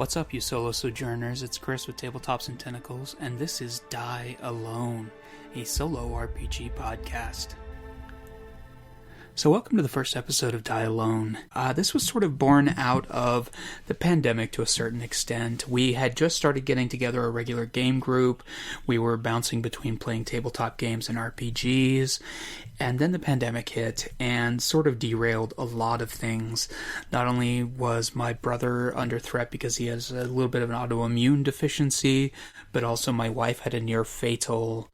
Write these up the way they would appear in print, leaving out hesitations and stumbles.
What's up, you solo sojourners? It's Chris with Tabletops and Tentacles, and this is Die Alone, a solo RPG podcast. So welcome to the first episode of Die Alone. This was sort of born out of the pandemic to a certain extent. We had just started getting together a regular game group. We were bouncing between playing tabletop games and RPGs. And then the pandemic hit and sort of derailed a lot of things. Not only was my brother under threat because he has a little bit of an autoimmune deficiency, but also my wife had a near fatal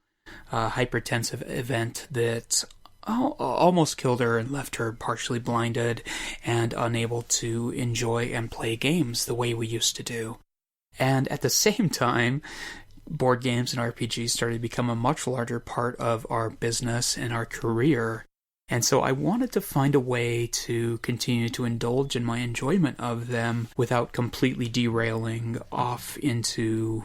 hypertensive event that almost killed her and left her partially blinded and unable to enjoy and play games the way we used to do. And at the same time, board games and RPGs started to become a much larger part of our business and our career. And so I wanted to find a way to continue to indulge in my enjoyment of them without completely derailing off into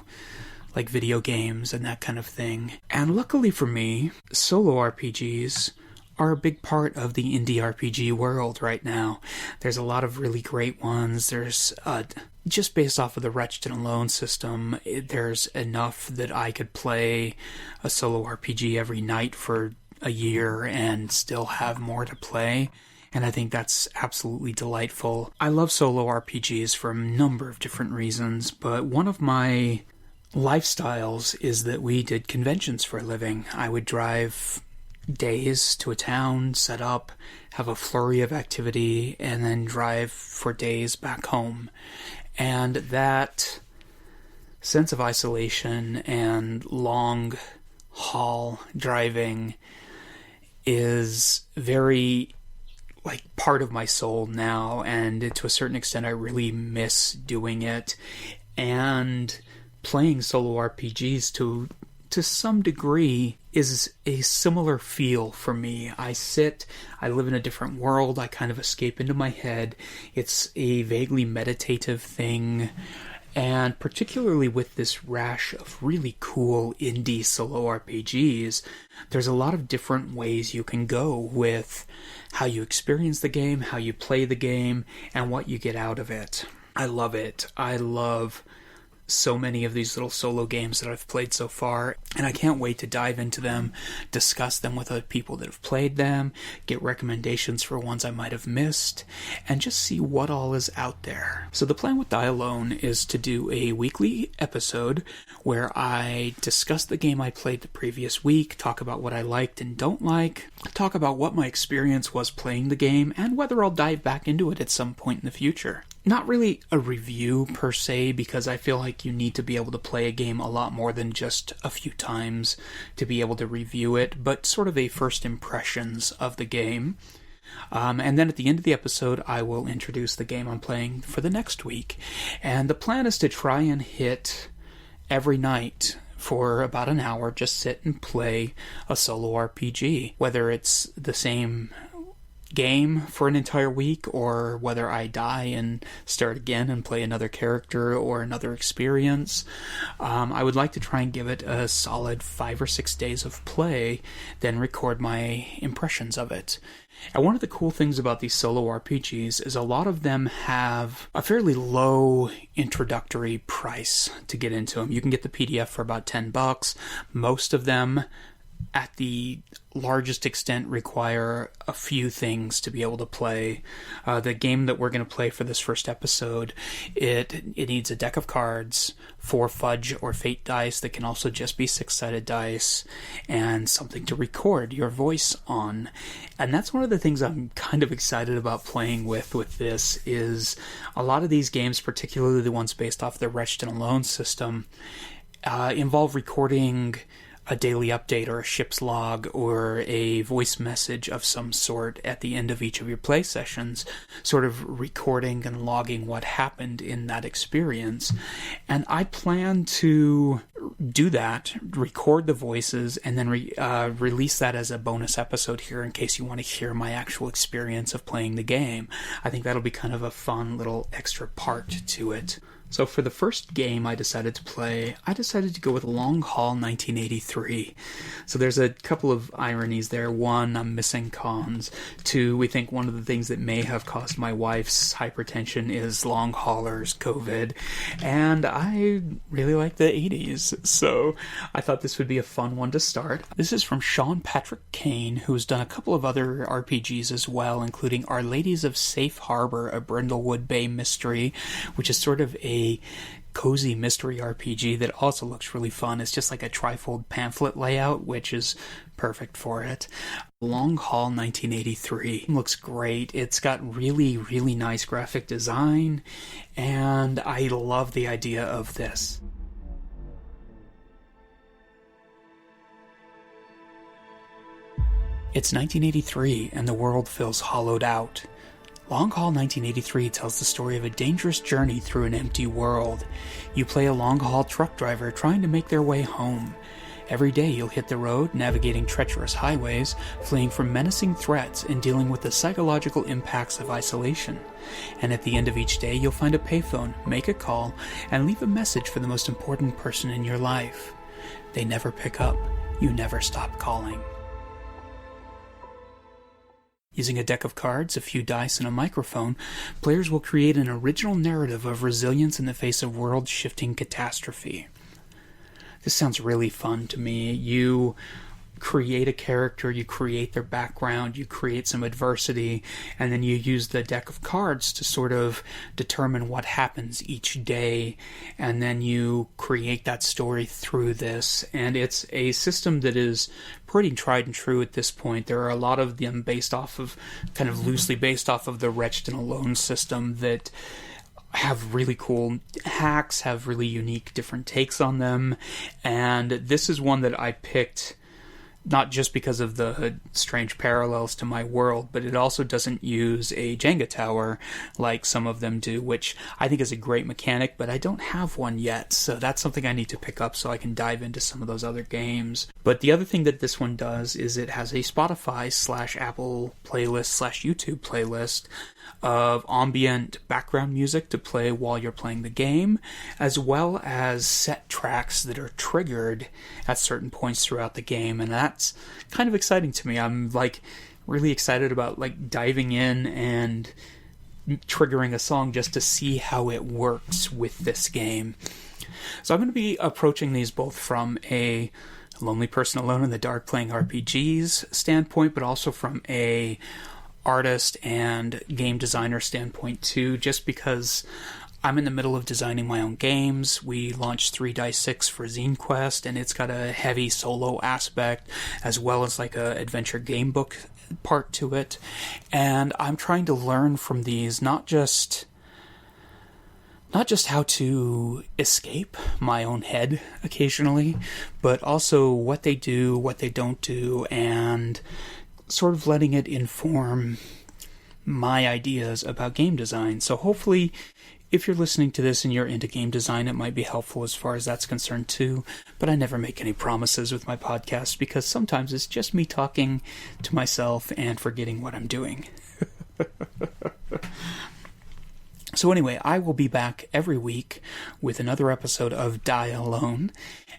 like video games and that kind of thing. And luckily for me, solo RPGs are a big part of the indie RPG world right now. There's a lot of really great ones. There's just based off of the Wretched and Alone system, there's enough that I could play a solo RPG every night for a year and still have more to play. And I think that's absolutely delightful. I love solo RPGs for a number of different reasons, but one of my lifestyles is that we did conventions for a living. I would drive days to a town, set up, have a flurry of activity, and then drive for days back home. And that sense of isolation and long haul driving is very part of my soul now, and to a certain extent I really miss doing it. And playing solo RPGs to some degree is a similar feel for me. I live in a different world, I kind of escape into my head. It's a vaguely meditative thing, and particularly with this rash of really cool indie solo RPGs, there's a lot of different ways you can go with how you experience the game, how you play the game, and what you get out of it. I love it. I love so many of these little solo games that I've played so far, and I can't wait to dive into them, discuss them with other people that have played them, get recommendations for ones I might have missed, and just see what all is out there. So the plan with Die Alone is to do a weekly episode where I discuss the game I played the previous week, talk about what I liked and don't like, talk about what my experience was playing the game, and whether I'll dive back into it at some point in the future. Not really a review per se, because I feel like you need to be able to play a game a lot more than just a few times to be able to review it, but sort of a first impressions of the game. And then at the end of the episode, I will introduce the game I'm playing for the next week. And the plan is to try and hit every night for about an hour, just sit and play a solo RPG, whether it's the same game for an entire week, or whether I die and start again and play another character or another experience. I would like to try and give it a solid 5 or 6 days of play, then record my impressions of it. And one of the cool things about these solo RPGs is a lot of them have a fairly low introductory price to get into them. You can get the PDF for about $10. Most of them, at the largest extent, require a few things to be able to play. The game that we're going to play for this first episode, it needs a deck of cards, 4 fudge or fate dice that can also just be 6-sided dice, and something to record your voice on. And that's one of the things I'm kind of excited about playing with this, is a lot of these games, particularly the ones based off the Wretched and Alone system, involve recording a daily update or a ship's log or a voice message of some sort at the end of each of your play sessions, sort of recording and logging what happened in that experience. And I plan to do that, record the voices, and then release that as a bonus episode here in case you want to hear my actual experience of playing the game. I think that'll be kind of a fun little extra part to it. So for the first game I decided to play, I decided to go with Long Haul 1983. So there's a couple of ironies there. One, I'm missing cons. Two, we think one of the things that may have caused my wife's hypertension is long haulers, COVID. And I really like the 80s, so I thought this would be a fun one to start. This is from Sean Patrick Cain, who's done a couple of other RPGs as well, including Our Ladies of Safe Harbor, a Brindlewood Bay mystery, which is sort of a cozy mystery RPG that also looks really fun. It's just like a trifold pamphlet layout, which is perfect for it. Long Haul 1983 looks great. It's got really, really nice graphic design, and I love the idea of this. It's 1983, and the world feels hollowed out. Long Haul 1983 tells the story of a dangerous journey through an empty world. You play a long-haul truck driver trying to make their way home. Every day you'll hit the road, navigating treacherous highways, fleeing from menacing threats, and dealing with the psychological impacts of isolation. And at the end of each day, you'll find a payphone, make a call, and leave a message for the most important person in your life. They never pick up. You never stop calling. Using a deck of cards, a few dice, and a microphone, players will create an original narrative of resilience in the face of world-shifting catastrophe. This sounds really fun to me. You create a character, you create their background, you create some adversity, and then you use the deck of cards to sort of determine what happens each day, and then you create that story through this. And it's a system that is pretty tried and true at this point. There are a lot of them kind of loosely based off of the Wretched and Alone system that have really cool hacks, have really unique different takes on them, and this is one that I picked not just because of the strange parallels to my world, but it also doesn't use a Jenga tower like some of them do, which I think is a great mechanic, but I don't have one yet, so that's something I need to pick up so I can dive into some of those other games. But the other thing that this one does is it has a Spotify/Apple playlist/YouTube playlist of ambient background music to play while you're playing the game, as well as set tracks that are triggered at certain points throughout the game, and that's kind of exciting to me. I'm really excited about diving in and triggering a song just to see how it works with this game. So I'm going to be approaching these both from a lonely person alone in the dark playing RPGs standpoint, but also from a artist and game designer standpoint too, just because I'm in the middle of designing my own games. We launched 3 Dice 6 for Zine Quest, and it's got a heavy solo aspect as well as a adventure game book part to it. And I'm trying to learn from these not just how to escape my own head occasionally, but also what they do, what they don't do, and sort of letting it inform my ideas about game design. So hopefully, if you're listening to this and you're into game design, it might be helpful as far as that's concerned too. But I never make any promises with my podcast because sometimes it's just me talking to myself and forgetting what I'm doing. So anyway, I will be back every week with another episode of Die Alone,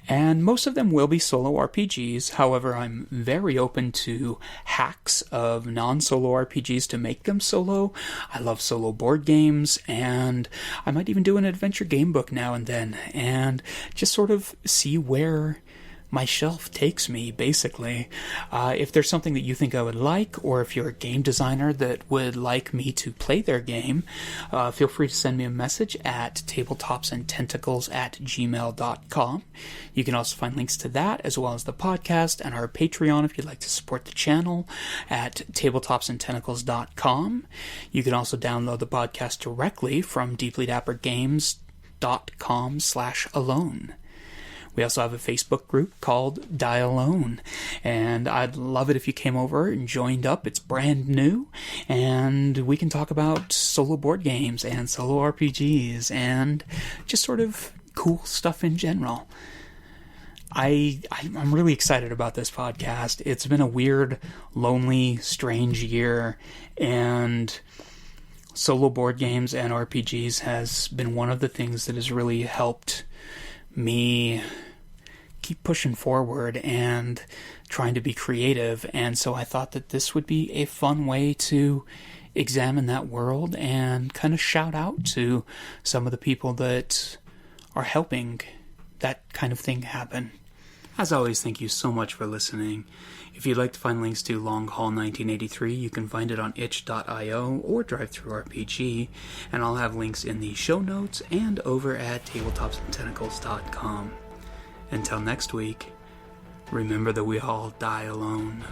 and most of them will be solo RPGs. However, I'm very open to hacks of non-solo RPGs to make them solo. I love solo board games, and I might even do an adventure game book now and then, and just sort of see where my shelf takes me, basically. If there's something that you think I would like, or if you're a game designer that would like me to play their game, feel free to send me a message at tabletopsandtentacles@gmail.com. You can also find links to that, as well as the podcast and our Patreon if you'd like to support the channel at tabletopsandtentacles.com. You can also download the podcast directly from deeplydappergames.com/alone. We also have a Facebook group called Die Alone, and I'd love it if you came over and joined up. It's brand new, and we can talk about solo board games and solo RPGs and just sort of cool stuff in general. I'm really excited about this podcast. It's been a weird, lonely, strange year, and solo board games and RPGs has been one of the things that has really helped me keep pushing forward and trying to be creative. And so I thought that this would be a fun way to examine that world and kind of shout out to some of the people that are helping that kind of thing happen. As always, thank you so much for listening. If you'd like to find links to Long Haul 1983, you can find it on itch.io or DriveThruRPG, and I'll have links in the show notes and over at tabletopsandtentacles.com. Until next week, remember that we all die alone.